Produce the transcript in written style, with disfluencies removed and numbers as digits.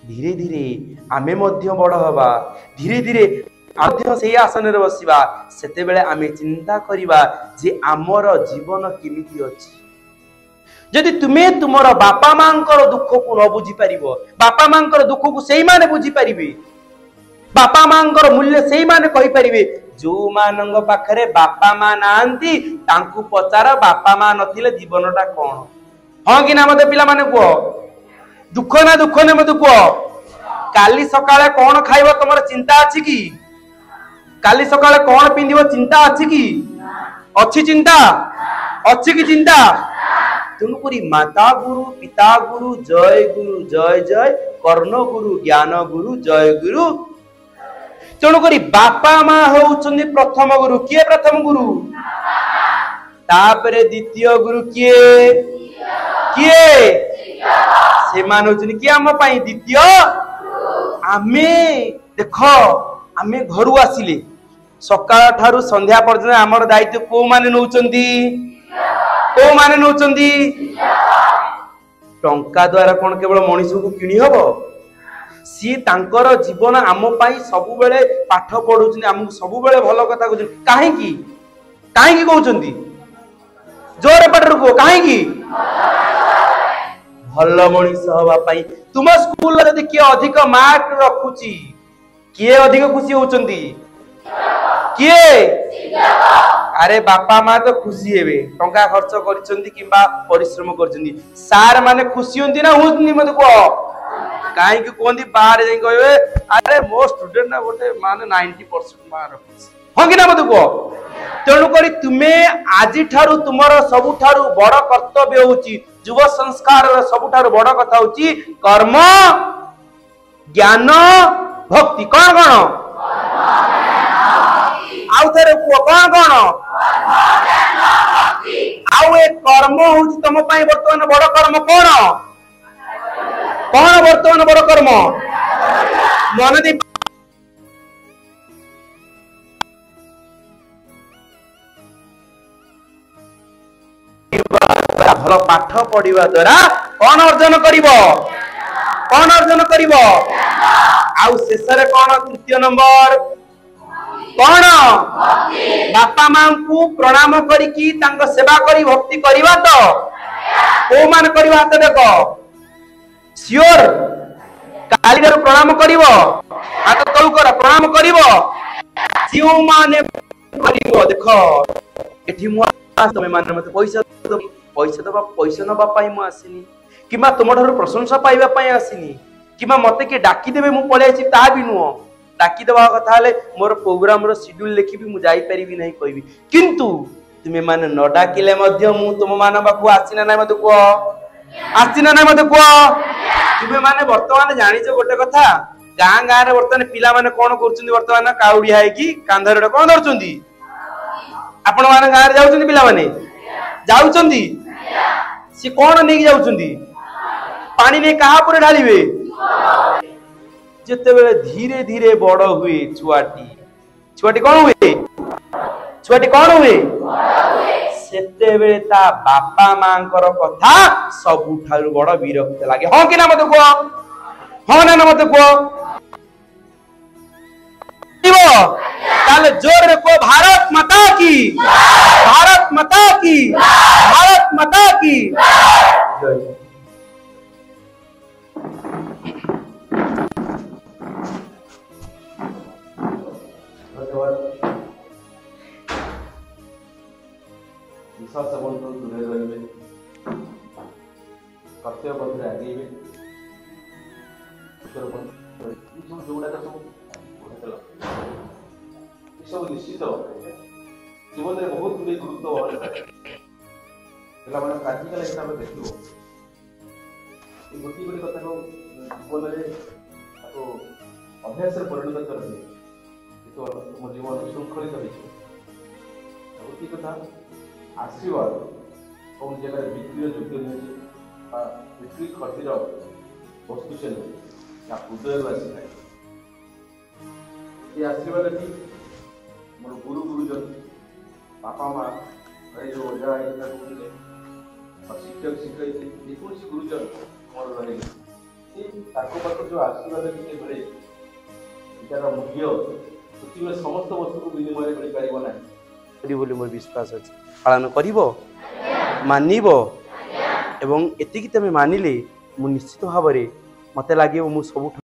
धीरे धीरे आमे मध्य बड़ हवा धीरे धीरे से आसन रे बसिबा सेते बेले आमे चिंता करिबा जे आमर जीवन केमिति अछि जदि तुमे तुमर बापा मांकर दुख को न बुझी परिबो बापा मांकर दुख को सेही माने बुझी परिबे बापा मांकर मूल्य सेही माने कहि परिबे जो मानंग पाखरे बापा मा नांती तांकु पचार बापा मा नथिले जीवनटा कोन हां कि ना मते पिला माने को दुख ने मते को काली सकाळे कोन खाइबो तमर चिंता अछि की काली सकाळे कोन पिंदिबो चिंता अछि की अछि चिंता अछि की चिंता तुमपुरी माता गुरु पिता गुरु जय जय कर्ण गुरु ज्ञान गुरु जय गुरु तेणुकरी बापा मा होउछन्ति प्रथम गुरु किए प्रथम गुरु तापरे द्वितीय गुरु किए किए से मानोछन्ति कि हम पई द्वितीय आमे देखो आमे घरु आसिले सकाळ ठारू संध्या पर्यंत हमर दायित्व को माने नउछन्ति को माने नउछन्ति टंका द्वारा कोन केवल मनुष्य को किणी हबो सी तांकर जीवन आम पाई सबु बेले पाठ पढुछन्ति हम सबु बेले भलो कथा कहउछन्ति काहे की कहउछन्ति जोरे पटर को काहे की भलो मनुष्य हवा पाई तुम स्कूल रे यदि के अधिक मार्क रखुची किए अधिक खुशी होउछन्ति किए अरे बापा माँ तो खुशी हेबे टंका खर्च करछन्ति किबा परिश्रम करछन्ति सार माने खुशी होंती ना होंती मते को काहे कि कोंदी बाहर जाई कहबे अरे मो स्टूडेंट ना गोटे माने 90% मार्क रखुछि हां कि ना मते को तेणु करी तुमे आजि ठारू तुमरो सबु ठारू बड़ कर्तव्य होउची युव संस्कार रो सबु ठारू बड़ कथा होउची कर्म ज्ञान भक्ति कोन कोन आउ थरे को कोन कोन आउ ए कर्म होउची तम पई वर्तमान बड़ कर्म कोन कोन वर्तमान बड़ कर्म मन दे भलो पाठ पढ़िबा द्वारा कोन अर्जन करिवो आउ शेषरे कोन तृतीय नंबर कोन बापा मां को प्रणाम करी की तांको सेवा करी भक्ति करिवा तो को मान करिवा हाथ देखो सियोर कालीगर प्रणाम करिवो हाथ तळु कर प्रणाम करिवो जिउ माने करिवो देखो एठी मु तमे माने मते पैसा नबा पाई मु आसिनी किमा तुम ठारू प्रशंसा पाइबा पाई आसिनी किमा मते के डाकी देबे मु पळे आछि ता भी नुओ डाकी देबा कथा हले मोर प्रोग्राम रो शेड्यूल लेखिबी मु जाई परिबी नहीं कहबी किंतु तुमे माने न डाकिले मध्य मु तुम मान बाकू आसिना नै मते को आसिना नै मते को तुमे माने वर्तमान जानिछो गोटे कथा गां गां रे वर्तमान पिला माने कोन करछुंदी वर्तमान काउडी हाय की कांधरडे कोन धरछुंदी आपण माने गां रे जाउछुंदी पिला माने जाउछुंदी सी कोन नेकी जाउछुंदी पानी ने कहा पर ढालिबे जेते बेले धीरे धीरे बड़ हुए छुआटी कोन हुए सेते बेले ता बापा मांकर कथा सबु ठारू बड़ विरक्त लागे हां कि ना मते को हां ना मते को ताले जोर रे को भारत माता की भारत माता की भारत माता की जय विश्वास बंधन दूरे रहिबे कर्तव्य बंधन आगेबे ईश्वर बंधन सब जोड़ा सब सब निश्चित जीवन में बहुत गुड़े गुरुत्व बहन है मैंने प्राक्टिकल हिसाब से देखो गोटे गोटे कथा को जीवन में अभ्यास परिणत कर दिए तुम जीवन श्रृंखलित होती कथा आशीर्वाद कौन जगह बिक्री योग्य नहीं बिक्री खर्चर वस्तु से नहीं हृदय आसी ये आशीर्वाद थी मोर गुरु गुरुजन बापा माँ जो ओझा शिक्षक शिक्षयित्री जेकोसी गुरुजन मोर रहे ତାଙ୍କ ପାଖରୁ ଯେଉଁ ଆଶୀର୍ବାଦ ଟିକେ ମିଳେ ଏଟାର ମୂଲ୍ୟ ପୃଥିବୀର ସମସ୍ତ ବସ୍ତୁକୁ ବିନିମୟରେ ମିଳିପାରିବ ନାହିଁ ବୋଲି ମୋର ବିଶ୍ୱାସ ଅଛି। ପାଳନ କରିବ, ମାନିବ, ଏବଂ ଏତିକି ତମେ ମାନିଲେ ମୁଁ ନିଶ୍ଚିତ ଭାବରେ ମତେ ଲାଗିବ ମୁଁ ସବୁଠୁ